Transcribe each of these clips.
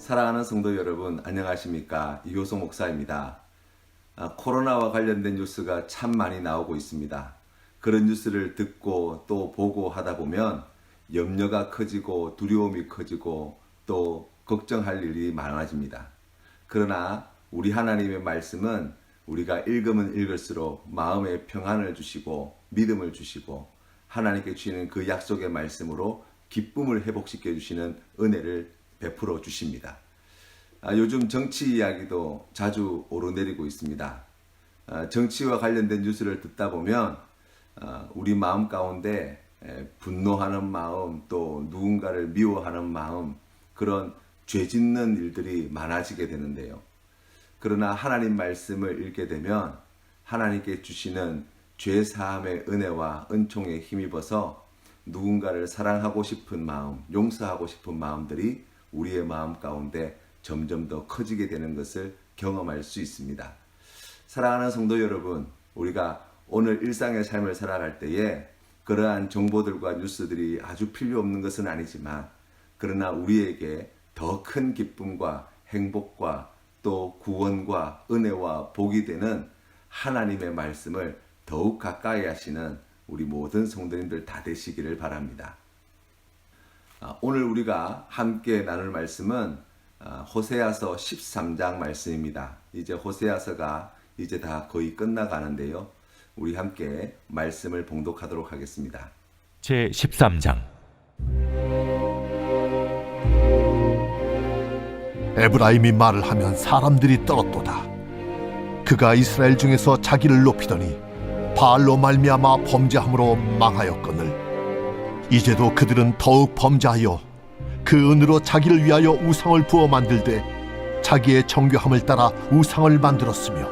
사랑하는 성도 여러분, 안녕하십니까? 이효소 목사입니다. 코로나와 관련된 뉴스가 참 많이 나오고 있습니다. 그런 뉴스를 듣고 또 보고 하다 보면 염려가 커지고 두려움이 커지고 또 걱정할 일이 많아집니다. 그러나 우리 하나님의 말씀은 우리가 읽으면 읽을수록 마음에 평안을 주시고 믿음을 주시고 하나님께 주시는 그 약속의 말씀으로 기쁨을 회복시켜 주시는 은혜를 베풀어 주십니다. 요즘 정치 이야기도 자주 오르내리고 있습니다. 정치와 관련된 뉴스를 듣다 보면 우리 마음 가운데 분노하는 마음, 또 누군가를 미워하는 마음, 그런 죄 짓는 일들이 많아지게 되는데요. 그러나 하나님 말씀을 읽게 되면 하나님께 주시는 죄 사함의 은혜와 은총에 힘입어서 누군가를 사랑하고 싶은 마음, 용서하고 싶은 마음들이 우리의 마음 가운데 점점 더 커지게 되는 것을 경험할 수 있습니다. 사랑하는 성도 여러분, 우리가 오늘 일상의 삶을 살아갈 때에 그러한 정보들과 뉴스들이 아주 필요 없는 것은 아니지만, 그러나 우리에게 더 큰 기쁨과 행복과 또 구원과 은혜와 복이 되는 하나님의 말씀을 더욱 가까이 하시는 우리 모든 성도님들 다 되시기를 바랍니다. 오늘 우리가 함께 나눌 말씀은 호세아서 13장 말씀입니다. 이제 호세아서가 이제 다 거의 끝나가는데요. 우리 함께 말씀을 봉독하도록 하겠습니다. 제 13장. 에브라임이 말을 하면 사람들이 떨었도다. 그가 이스라엘 중에서 자기를 높이더니 바알로 말미암아 범죄함으로 망하였거늘 이제도 그들은 더욱 범죄하여 그 은으로 자기를 위하여 우상을 부어 만들되 자기의 정교함을 따라 우상을 만들었으며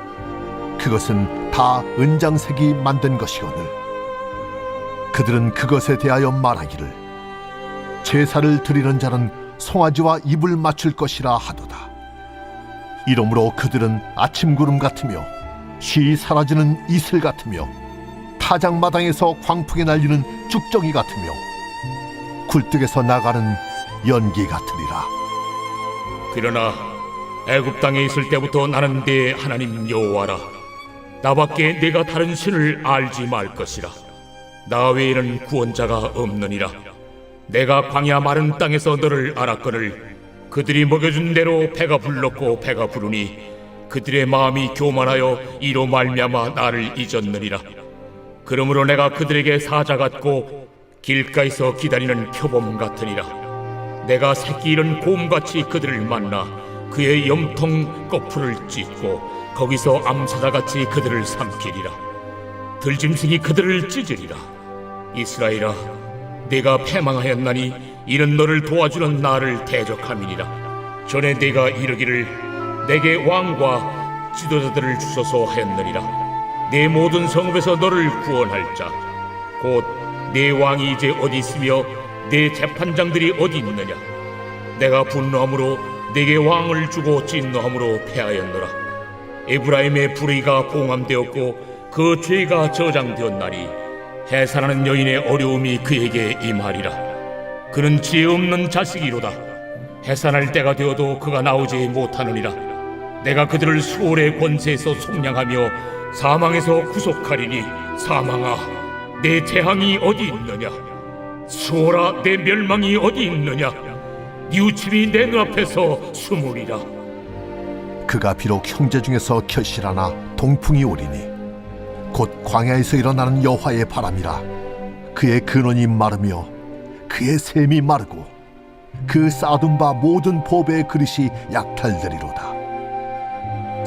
그것은 다 은장색이 만든 것이거늘 그들은 그것에 대하여 말하기를 제사를 드리는 자는 송아지와 입을 맞출 것이라 하도다. 이러므로 그들은 아침 구름 같으며 쉬 사라지는 이슬 같으며 타작마당에서 광풍에 날리는 쭉정이 같으며 굴뚝에서 나가는 연기 같으리라. 그러나 애굽 땅에 있을 때부터 나는 네 하나님 여호와라. 나밖에 네가 다른 신을 알지 말 것이라. 나 외에는 구원자가 없느니라. 내가 광야 마른 땅에서 너를 알았거늘 그들이 먹여준 대로 배가 불렀고 배가 부르니 그들의 마음이 교만하여 이로 말미암아 나를 잊었느니라. 그러므로 내가 그들에게 사자 같고 길가에서 기다리는 표범 같으니라. 내가 새끼 잃은 곰같이 그들을 만나 그의 염통 거풀을 찢고 거기서 암사자같이 그들을 삼키리라. 들짐승이 그들을 찢으리라. 이스라엘아, 내가 패망하였나니 이는 너를 도와주는 나를 대적함이니라. 전에 내가 이르기를 내게 왕과 지도자들을 주소서 하였느니라. 내 모든 성읍에서 너를 구원할 자 곧 내 왕이 이제 어디 있으며 내 재판장들이 어디 있느냐. 내가 분노함으로 내게 왕을 주고 진노함으로 패하였노라. 에브라임의 불의가 봉함되었고 그 죄가 저장되었나니 해산하는 여인의 어려움이 그에게 임하리라. 그는 지혜 없는 자식이로다. 해산할 때가 되어도 그가 나오지 못하느니라. 내가 그들을 수월의 권세에서 속량하며 사망에서 구속하리니 사망아, 내 재앙이 어디 있느냐. 수월아, 내 멸망이 어디 있느냐. 뉘우침이 내 눈앞에서 숨으리라. 그가 비록 형제 중에서 결실하나 동풍이 오리니 곧 광야에서 일어나는 여호와의 바람이라. 그의 근원이 마르며 그의 샘이 마르고 그 쌓아둔 바 모든 보배의 그릇이 약탈되리로다.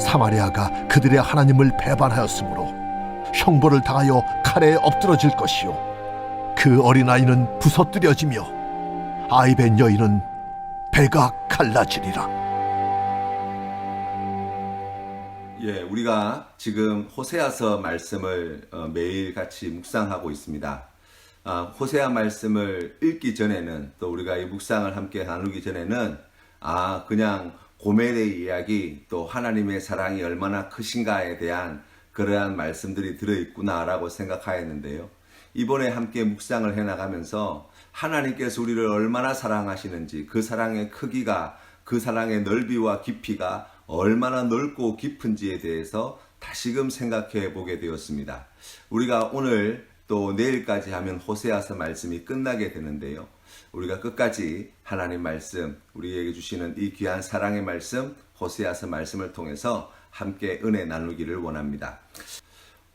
사마리아가 그들의 하나님을 배반하였으므로 형벌을 당하여 칼에 엎드러질 것이요 그 어린아이는 부서뜨려지며 아이벤 여인은 배가 갈라지리라. 우리가 지금 호세아서 말씀을 매일 같이 묵상하고 있습니다. 호세아 말씀을 읽기 전에는, 또 우리가 이 묵상을 함께 나누기 전에는 그냥 고멜의 이야기, 또 하나님의 사랑이 얼마나 크신가에 대한 그러한 말씀들이 들어있구나라고 생각하였는데요. 이번에 함께 묵상을 해나가면서 하나님께서 우리를 얼마나 사랑하시는지, 그 사랑의 크기가 그 사랑의 넓이와 깊이가 얼마나 넓고 깊은지에 대해서 다시금 생각해 보게 되었습니다. 우리가 오늘 또 내일까지 하면 호세아서 말씀이 끝나게 되는데요. 우리가 끝까지 하나님 말씀, 우리에게 주시는 이 귀한 사랑의 말씀, 호세아서 말씀을 통해서 함께 은혜 나누기를 원합니다.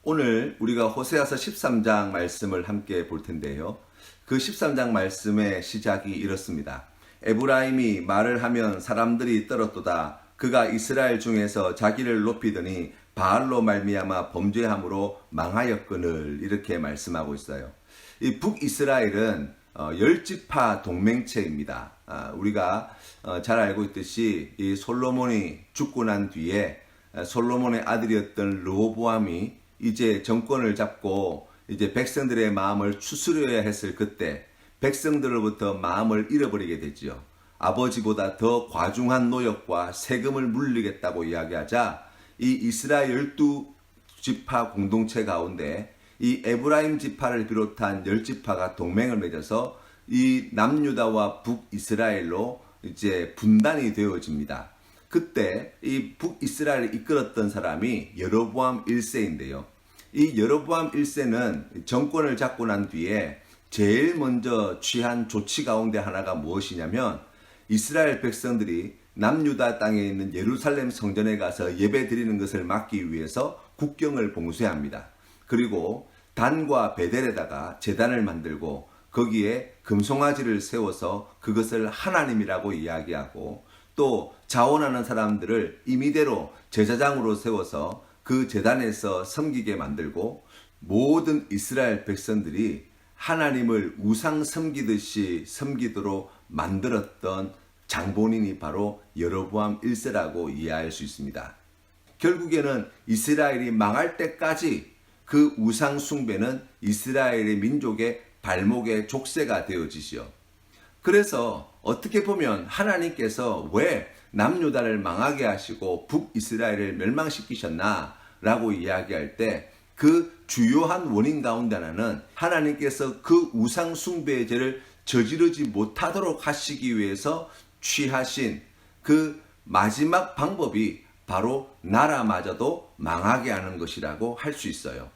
오늘 우리가 호세아서 13장 말씀을 함께 볼 텐데요. 그 13장 말씀의 시작이 이렇습니다. 에브라임이 말을 하면 사람들이 떨었도다. 그가 이스라엘 중에서 자기를 높이더니 바알로 말미암아 범죄함으로 망하였거늘. 이렇게 말씀하고 있어요. 이 북이스라엘은 10지파 동맹체입니다. 우리가 잘 알고 있듯이 이 솔로몬이 죽고 난 뒤에 솔로몬의 아들이었던 르호보암이 이제 정권을 잡고 이제 백성들의 마음을 추스려야 했을 그때 백성들로부터 마음을 잃어버리게 되지요. 아버지보다 더 과중한 노역과 세금을 물리겠다고 이야기하자 이 이스라엘 12지파 공동체 가운데 이 에브라임 지파를 비롯한 10지파가 동맹을 맺어서 이 남유다와 북이스라엘로 이제 분단이 되어집니다. 그때 이 북이스라엘을 이끌었던 사람이 여로보암 1세인데요. 이 여로보암 1세는 정권을 잡고 난 뒤에 제일 먼저 취한 조치 가운데 하나가 무엇이냐면 이스라엘 백성들이 남유다 땅에 있는 예루살렘 성전에 가서 예배 드리는 것을 막기 위해서 국경을 봉쇄합니다. 그리고 단과 베델에다가 제단을 만들고 거기에 금송아지를 세워서 그것을 하나님이라고 이야기하고 또 자원하는 사람들을 임의대로 제사장으로 세워서 그 제단에서 섬기게 만들고 모든 이스라엘 백성들이 하나님을 우상 섬기듯이 섬기도록 만들었던 장본인이 바로 여로보암 1세라고 이해할 수 있습니다. 결국에는 이스라엘이 망할 때까지 그 우상 숭배는 이스라엘의 민족의 발목의 족쇄가 되어지시오. 그래서 어떻게 보면 하나님께서 왜 남유다를 망하게 하시고 북이스라엘을 멸망시키셨나 라고 이야기할 때 그 주요한 원인 가운데 하나는 하나님께서 그 우상 숭배의 죄를 저지르지 못하도록 하시기 위해서 취하신 그 마지막 방법이 바로 나라마저도 망하게 하는 것이라고 할 수 있어요.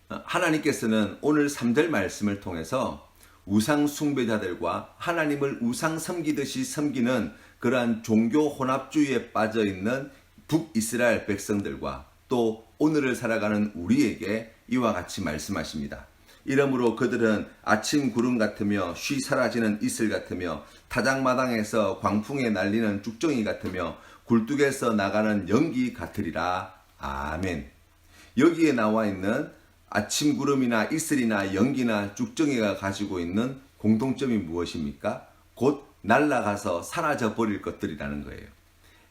하나님께서는 오늘 3절 말씀을 통해서 우상 숭배자들과 하나님을 우상 섬기듯이 섬기는 그러한 종교 혼합주의에 빠져 있는 북이스라엘 백성들과 또 오늘을 살아가는 우리에게 이와 같이 말씀하십니다. 이러므로 그들은 아침 구름 같으며 쉬 사라지는 이슬 같으며 타작마당에서 광풍에 날리는 쭉정이 같으며 굴뚝에서 나가는 연기 같으리라. 아멘. 여기에 나와 있는 아침 구름이나 이슬이나 연기나 쭉정이가 가지고 있는 공통점이 무엇입니까? 곧 날아가서 사라져 버릴 것들이라는 거예요.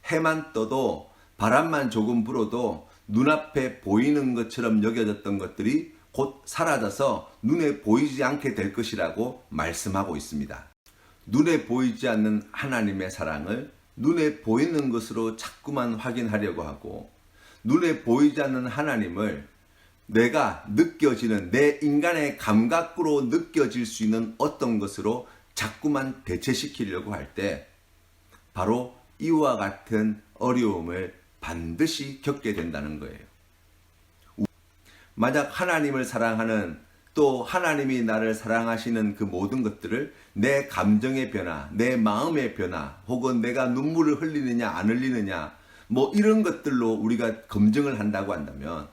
해만 떠도 바람만 조금 불어도 눈앞에 보이는 것처럼 여겨졌던 것들이 곧 사라져서 눈에 보이지 않게 될 것이라고 말씀하고 있습니다. 눈에 보이지 않는 하나님의 사랑을 눈에 보이는 것으로 자꾸만 확인하려고 하고 눈에 보이지 않는 하나님을 내가 느껴지는 내 인간의 감각으로 느껴질 수 있는 어떤 것으로 자꾸만 대체시키려고 할 때 바로 이와 같은 어려움을 반드시 겪게 된다는 거예요. 만약 하나님을 사랑하는 또 하나님이 나를 사랑하시는 그 모든 것들을 내 감정의 변화, 내 마음의 변화 혹은 내가 눈물을 흘리느냐 안 흘리느냐 뭐 이런 것들로 우리가 검증을 한다고 한다면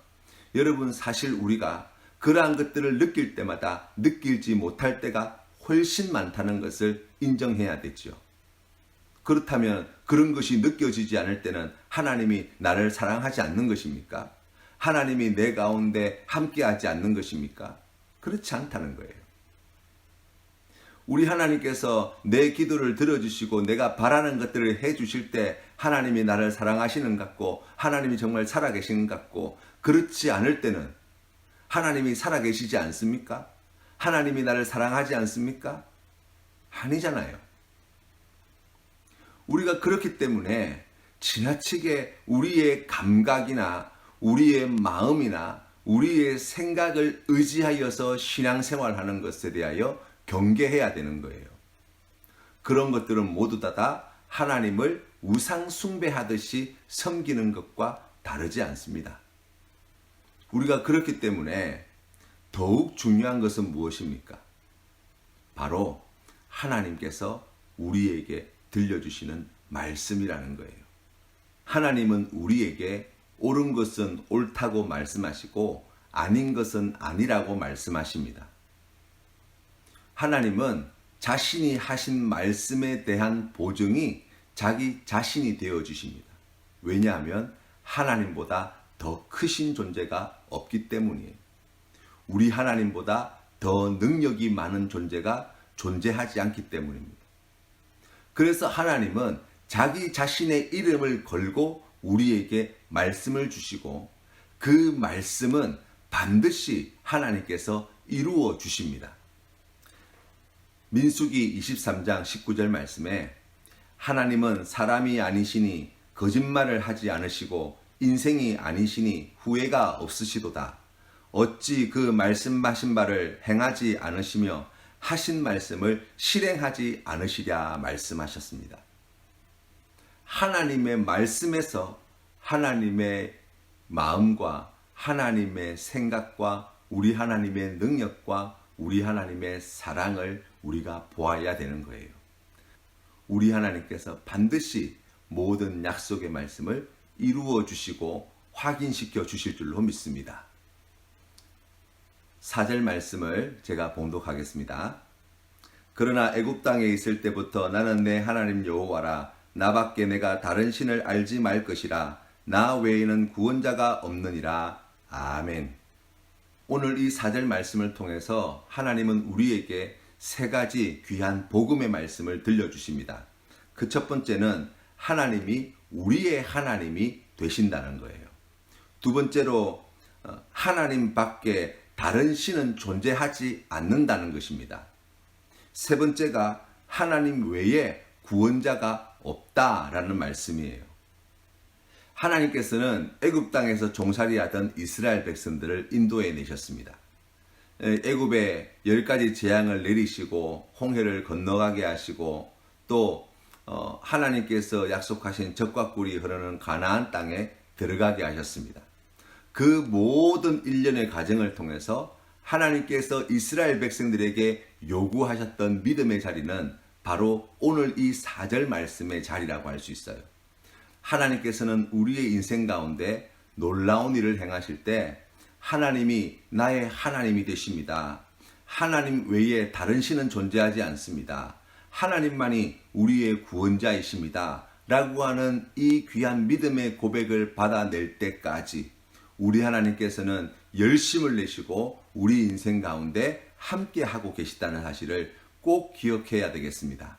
여러분 사실 우리가 그러한 것들을 느낄 때마다 느끼지 못할 때가 훨씬 많다는 것을 인정해야 되죠. 그렇다면 그런 것이 느껴지지 않을 때는 하나님이 나를 사랑하지 않는 것입니까? 하나님이 내 가운데 함께하지 않는 것입니까? 그렇지 않다는 거예요. 우리 하나님께서 내 기도를 들어주시고 내가 바라는 것들을 해주실 때 하나님이 나를 사랑하시는 것 같고 하나님이 정말 살아계시는 것 같고 그렇지 않을 때는 하나님이 살아계시지 않습니까? 하나님이 나를 사랑하지 않습니까? 아니잖아요. 우리가 그렇기 때문에 지나치게 우리의 감각이나 우리의 마음이나 우리의 생각을 의지하여서 신앙생활하는 것에 대하여 경계해야 되는 거예요. 그런 것들은 모두 다 하나님을 우상 숭배하듯이 섬기는 것과 다르지 않습니다. 우리가 그렇기 때문에 더욱 중요한 것은 무엇입니까? 바로 하나님께서 우리에게 들려주시는 말씀이라는 거예요. 하나님은 우리에게 옳은 것은 옳다고 말씀하시고 아닌 것은 아니라고 말씀하십니다. 하나님은 자신이 하신 말씀에 대한 보증이 자기 자신이 되어 주십니다. 왜냐하면 하나님보다 더 크신 존재가 없기 때문이에요. 우리 하나님보다 더 능력이 많은 존재가 존재하지 않기 때문입니다. 그래서 하나님은 자기 자신의 이름을 걸고 우리에게 말씀을 주시고 그 말씀은 반드시 하나님께서 이루어 주십니다. 민수기 23장 19절 말씀에 하나님은 사람이 아니시니 거짓말을 하지 않으시고 인생이 아니시니 후회가 없으시도다. 어찌 그 말씀하신 바를 행하지 않으시며 하신 말씀을 실행하지 않으시랴 말씀하셨습니다. 하나님의 말씀에서 하나님의 마음과 하나님의 생각과 우리 하나님의 능력과 우리 하나님의 사랑을 우리가 보아야 되는 거예요. 우리 하나님께서 반드시 모든 약속의 말씀을 이루어 주시고 확인시켜 주실 줄로 믿습니다. 4절 말씀을 제가 봉독하겠습니다. 그러나 애굽 땅에 있을 때부터 나는 내 하나님 여호와라. 나밖에 내가 다른 신을 알지 말 것이라. 나 외에는 구원자가 없느니라. 아멘. 오늘 이 4절 말씀을 통해서 하나님은 우리에게 세 가지 귀한 복음의 말씀을 들려주십니다. 그 첫 번째는 하나님이 우리의 하나님이 되신다는 거예요. 두 번째로 하나님 밖에 다른 신은 존재하지 않는다는 것입니다. 세 번째가 하나님 외에 구원자가 없다라는 말씀이에요. 하나님께서는 애굽 땅에서 종살이하던 이스라엘 백성들을 인도해 내셨습니다. 애굽에 10가지 재앙을 내리시고 홍해를 건너가게 하시고 또 하나님께서 약속하신 젖과 꿀이 흐르는 가나안 땅에 들어가게 하셨습니다. 그 모든 일련의 과정을 통해서 하나님께서 이스라엘 백성들에게 요구하셨던 믿음의 자리는 바로 오늘 이 4절 말씀의 자리라고 할 수 있어요. 하나님께서는 우리의 인생 가운데 놀라운 일을 행하실 때 하나님이 나의 하나님이 되십니다. 하나님 외에 다른 신은 존재하지 않습니다. 하나님만이 우리의 구원자이십니다. 라고 하는 이 귀한 믿음의 고백을 받아낼 때까지 우리 하나님께서는 열심을 내시고 우리 인생 가운데 함께 하고 계시다는 사실을 꼭 기억해야 되겠습니다.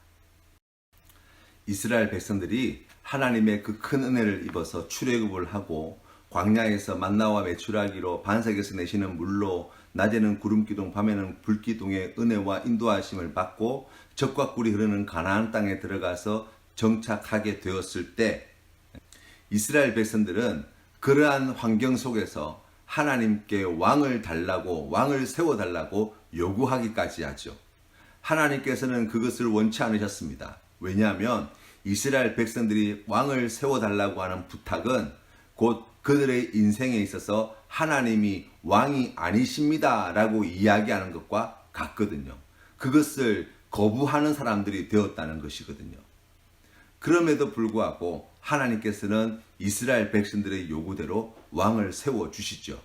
이스라엘 백성들이 하나님의 그 큰 은혜를 입어서 출애굽을 하고 광야에서 만나와 메추라기로 반석에서 내시는 물로 낮에는 구름기둥 밤에는 불기둥의 은혜와 인도하심을 받고 젖과 꿀이 흐르는 가나안 땅에 들어가서 정착하게 되었을 때 이스라엘 백성들은 그러한 환경 속에서 하나님께 왕을 달라고 왕을 세워달라고 요구하기까지 하죠. 하나님께서는 그것을 원치 않으셨습니다. 왜냐하면 이스라엘 백성들이 왕을 세워달라고 하는 부탁은 곧 그들의 인생에 있어서 하나님이 왕이 아니십니다 라고 이야기하는 것과 같거든요. 그것을 거부하는 사람들이 되었다는 것이거든요. 그럼에도 불구하고 하나님께서는 이스라엘 백성들의 요구대로 왕을 세워주시죠.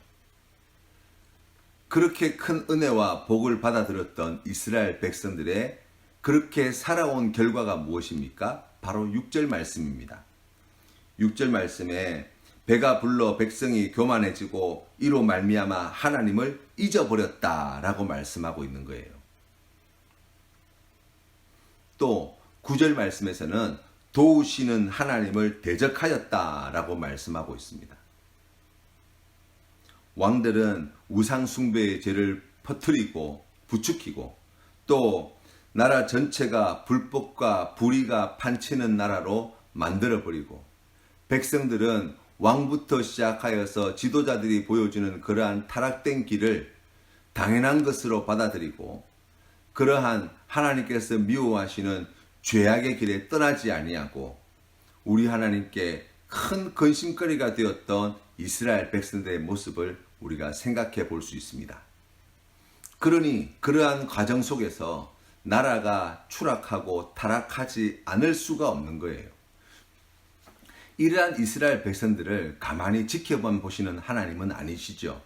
그렇게 큰 은혜와 복을 받아들였던 이스라엘 백성들의 그렇게 살아온 결과가 무엇입니까? 바로 6절 말씀입니다. 6절 말씀에 배가 불러 백성이 교만해지고 이로 말미암아 하나님을 잊어버렸다라고 말씀하고 있는 거예요. 또 9절 말씀에서는 도우시는 하나님을 대적하였다라고 말씀하고 있습니다. 왕들은 우상 숭배의 죄를 퍼뜨리고 부추기고 또 나라 전체가 불법과 불의가 판치는 나라로 만들어버리고 백성들은 왕부터 시작하여서 지도자들이 보여주는 그러한 타락된 길을 당연한 것으로 받아들이고 그러한 하나님께서 미워하시는 죄악의 길에 떠나지 아니하고 우리 하나님께 큰 근심거리가 되었던 이스라엘 백성들의 모습을 우리가 생각해 볼 수 있습니다. 그러니 그러한 과정 속에서 나라가 추락하고 타락하지 않을 수가 없는 거예요. 이러한 이스라엘 백성들을 가만히 지켜만 보시는 하나님은 아니시죠.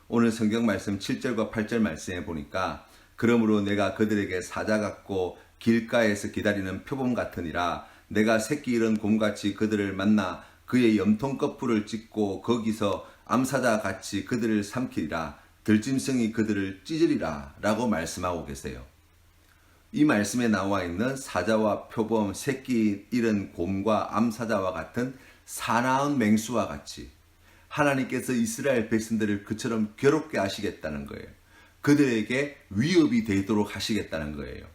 오늘 성경 말씀 7절과 8절 말씀에 보니까 그러므로 내가 그들에게 사자 같고 길가에서 기다리는 표범 같으니라. 내가 새끼 잃은 곰같이 그들을 만나 그의 염통 거풀을 찢고 거기서 암사자 같이 그들을 삼키리라. 들짐승이 그들을 찢으리라 라고 말씀하고 계세요. 이 말씀에 나와 있는 사자와 표범, 새끼 잃은 곰과 암사자와 같은 사나운 맹수와 같이 하나님께서 이스라엘 백성들을 그처럼 괴롭게 하시겠다는 거예요. 그들에게 위협이 되도록 하시겠다는 거예요.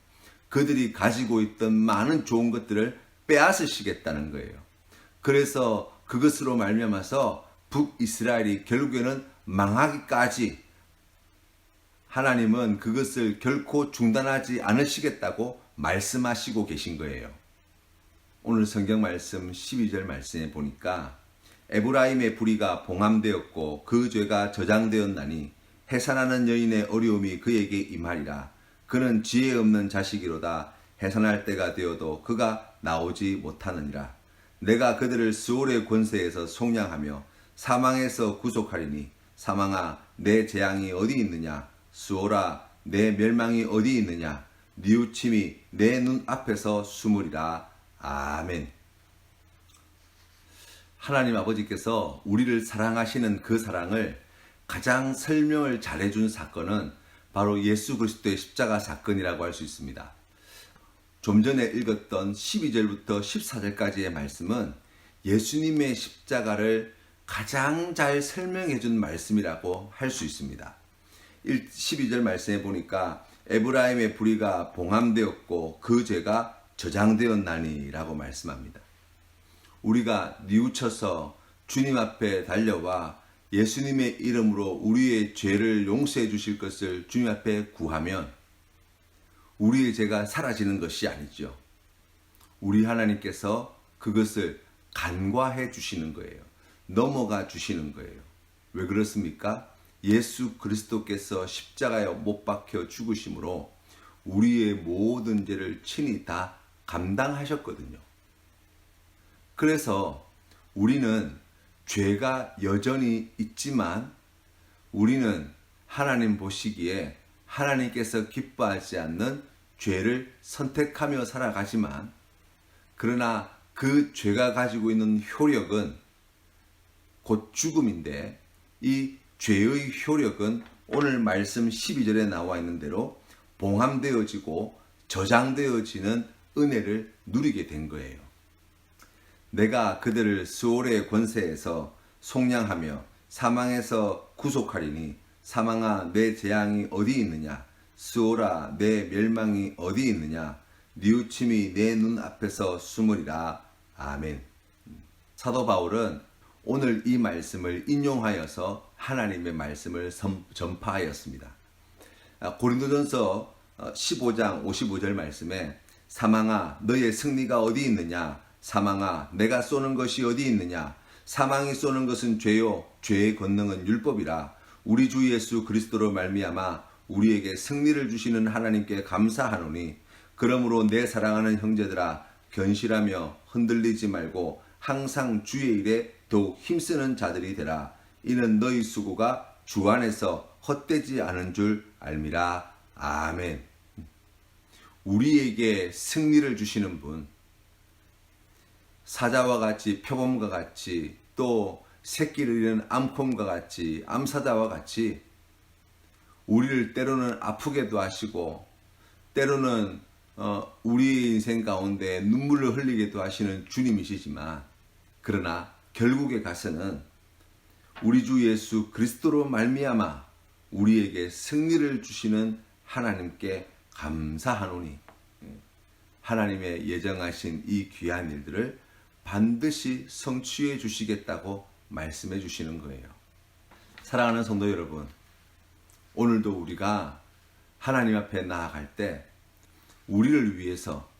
그들이 가지고 있던 많은 좋은 것들을 빼앗으시겠다는 거예요. 그래서 그것으로 말미암아서 북이스라엘이 결국에는 망하기까지 하나님은 그것을 결코 중단하지 않으시겠다고 말씀하시고 계신 거예요. 오늘 성경 말씀 12절 말씀에 보니까 에브라임의 불의가 봉함되었고 그 죄가 저장되었나니 해산하는 여인의 어려움이 그에게 임하리라. 그는 지혜 없는 자식이로다. 해산할 때가 되어도 그가 나오지 못하느니라. 내가 그들을 스올의 권세에서 속량하며 사망에서 구속하리니 사망아 내 재앙이 어디 있느냐. 스올아 내 멸망이 어디 있느냐. 뉘우침이 내 눈 앞에서 숨으리라. 아멘. 하나님 아버지께서 우리를 사랑하시는 그 사랑을 가장 설명을 잘해준 사건은 바로 예수 그리스도의 십자가 사건이라고 할 수 있습니다. 좀 전에 읽었던 12절부터 14절까지의 말씀은 예수님의 십자가를 가장 잘 설명해 준 말씀이라고 할 수 있습니다. 12절 말씀에 보니까 에브라임의 불의가 봉함되었고 그 죄가 저장되었나니 라고 말씀합니다. 우리가 뉘우쳐서 주님 앞에 달려와 예수님의 이름으로 우리의 죄를 용서해 주실 것을 주님 앞에 구하면 우리의 죄가 사라지는 것이 아니죠. 우리 하나님께서 그것을 간과해 주시는 거예요. 넘어가 주시는 거예요. 왜 그렇습니까? 예수 그리스도께서 십자가에 못 박혀 죽으심으로 우리의 모든 죄를 친히 다 감당하셨거든요. 그래서 우리는 죄가 여전히 있지만 우리는 하나님 보시기에 하나님께서 기뻐하지 않는 죄를 선택하며 살아가지만 그러나 그 죄가 가지고 있는 효력은 곧 죽음인데 이 죄의 효력은 오늘 말씀 12절에 나와 있는 대로 봉함되어지고 저장되어지는 은혜를 누리게 된 거예요. 내가 그들을 스올의 권세에서 속량하며 사망에서 구속하리니 사망아 내 재앙이 어디 있느냐. 스올아 내 멸망이 어디 있느냐. 뉘우침이 내 눈 앞에서 숨으리라. 아멘. 사도 바울은 오늘 이 말씀을 인용하여서 하나님의 말씀을 전파하였습니다. 고린도전서 15장 55절 말씀에 사망아 너의 승리가 어디 있느냐. 사망아 내가 쏘는 것이 어디 있느냐. 사망이 쏘는 것은 죄요 죄의 권능은 율법이라. 우리 주 예수 그리스도로 말미암아 우리에게 승리를 주시는 하나님께 감사하노니 그러므로 내 사랑하는 형제들아 견실하며 흔들리지 말고 항상 주의 일에 더욱 힘쓰는 자들이 되라. 이는 너희 수고가 주 안에서 헛되지 않은 줄 알미라. 아멘. 우리에게 승리를 주시는 분, 사자와 같이 표범과 같이 또 새끼를 잃은 암곰과 같이 암사자와 같이 우리를 때로는 아프게도 하시고 때로는 우리의 인생 가운데 눈물을 흘리게도 하시는 주님이시지만 그러나 결국에 가서는 우리 주 예수 그리스도로 말미암아 우리에게 승리를 주시는 하나님께 감사하노니 하나님의 예정하신 이 귀한 일들을 반드시 성취해 주시겠다고 말씀해 주시는 거예요. 사랑하는 성도 여러분, 오늘도 우리가 하나님 앞에 나아갈 때 우리를 위해서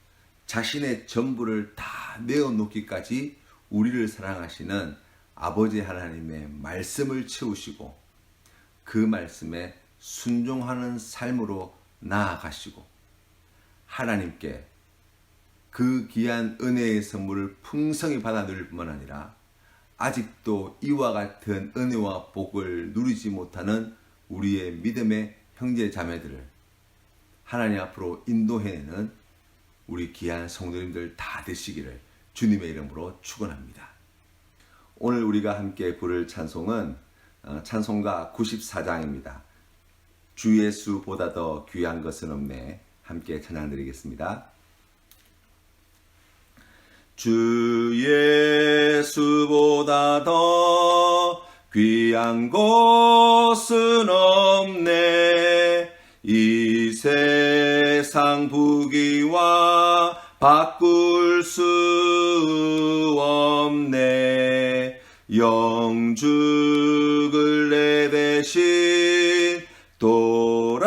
자신의 전부를 다 다 내어놓기까지 우리를 사랑하시는 아버지 하나님의 말씀을 채우시고 그 말씀에 순종하는 삶으로 나아가시고 하나님께 그 귀한 은혜의 선물을 풍성히 받아 누릴 뿐만 아니라 아직도 이와 같은 은혜와 복을 누리지 못하는 우리의 믿음의 형제 자매들을 하나님 앞으로 인도해내는 우리 귀한 성도님들 다 되시기를 주님의 이름으로 축원합니다. 오늘 우리가 함께 부를 찬송은 찬송가 94장입니다. 주 예수보다 더 귀한 것은 없네. 함께 찬양 드리겠습니다. 주 예수보다 더 귀한 것은 없네. 이 세상 부귀와 바꿀 수 없네. 영죽을 내 대신 돌아가신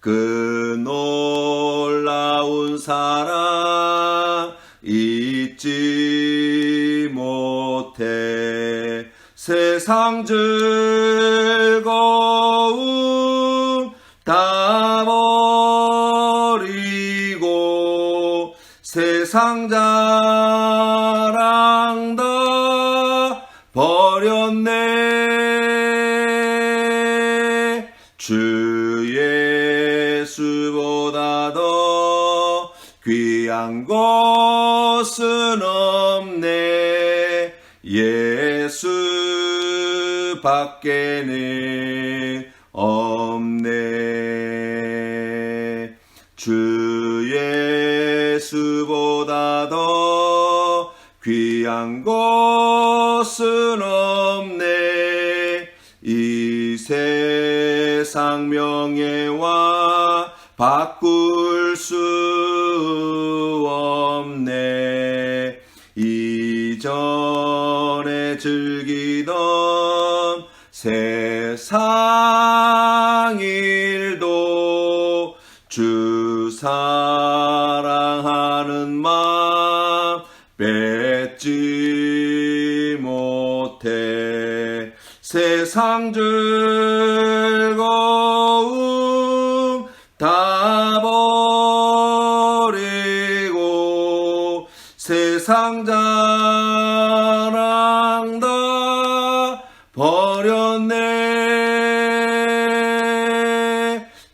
그 놀라운 사랑 잊지 못해. 세상 즐거움 다 버리고 세상 자랑 다 버렸네. 주 예수보다 더 귀한 것은 없네. 예수 밖에는 없네. 주 예수보다 더 귀한 것은 없네. 이 세상 명예와 바꿀 수 없네. 이전에 즐기던 세상 일도 주 사랑하는 마음 뺏지 못해. 세상 즐거움 다 버리고 세상 자랑 다 버렸네.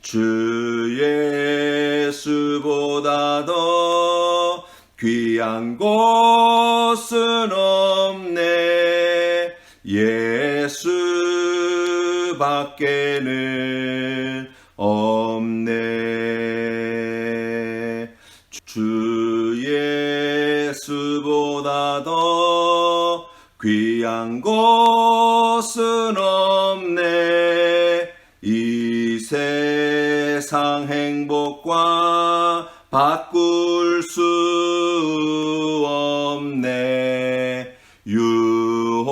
주 예수보다 더 귀한 것은 없네. 예수 밖에는 없네. 주 예수보다 더 귀한 것은 없네. 이 세상 행복과 바꿀 수 없네. 유혹과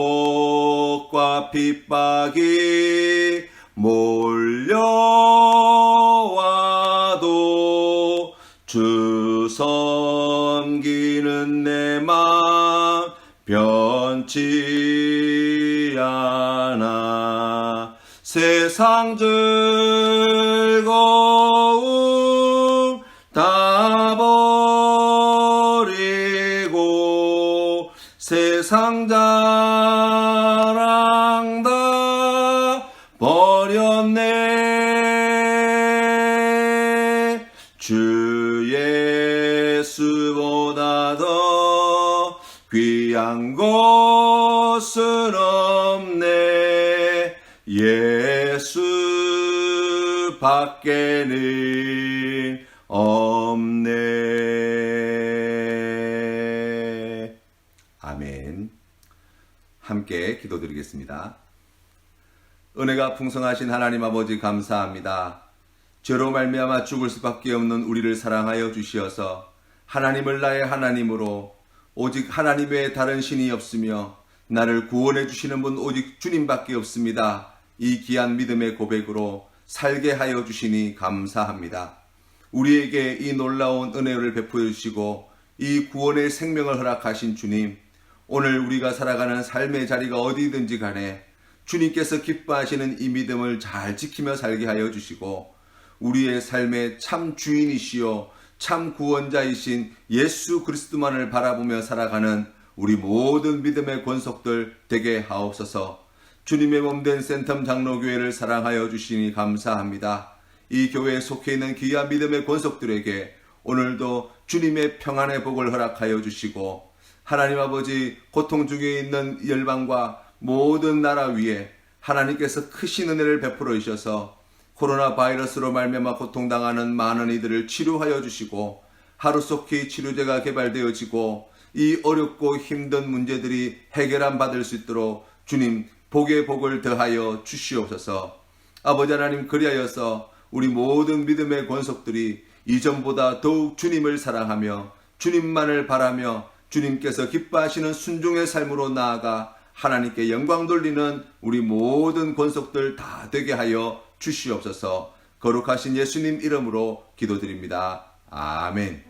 핍박이 몰려와도 주 섬기는 내 맘 변치 않아. 세상 즐거움 다 버리고 세상 자랑 다 버렸네. 주 예수보다 더 귀한 것은 없네. 예수 밖에는 없네. 아멘. 함께 기도드리겠습니다. 은혜가 풍성하신 하나님 아버지 감사합니다. 죄로 말미암아 죽을 수밖에 없는 우리를 사랑하여 주시어서 하나님을 나의 하나님으로 오직 하나님 외에 다른 신이 없으며 나를 구원해 주시는 분 오직 주님밖에 없습니다. 이 귀한 믿음의 고백으로 살게 하여 주시니 감사합니다. 우리에게 이 놀라운 은혜를 베풀어 주시고 이 구원의 생명을 허락하신 주님, 오늘 우리가 살아가는 삶의 자리가 어디든지 간에 주님께서 기뻐하시는 이 믿음을 잘 지키며 살게 하여 주시고 우리의 삶의 참 주인이시요 참 구원자이신 예수 그리스도만을 바라보며 살아가는 우리 모든 믿음의 권속들 되게 하옵소서. 주님의 몸된 센텀 장로교회를 사랑하여 주시니 감사합니다. 이 교회에 속해 있는 귀한 믿음의 권속들에게 오늘도 주님의 평안의 복을 허락하여 주시고 하나님 아버지 고통 중에 있는 열방과 모든 나라 위에 하나님께서 크신 은혜를 베풀어 주셔서 코로나 바이러스로 말미암아 고통당하는 많은 이들을 치료하여 주시고 하루속히 치료제가 개발되어지고 이 어렵고 힘든 문제들이 해결함 받을 수 있도록 주님 복의 복을 더하여 주시옵소서. 아버지 하나님, 그리하여서 우리 모든 믿음의 권속들이 이전보다 더욱 주님을 사랑하며 주님만을 바라며 주님께서 기뻐하시는 순종의 삶으로 나아가 하나님께 영광 돌리는 우리 모든 권속들 다 되게 하여 주시옵소서. 거룩하신 예수님 이름으로 기도드립니다. 아멘.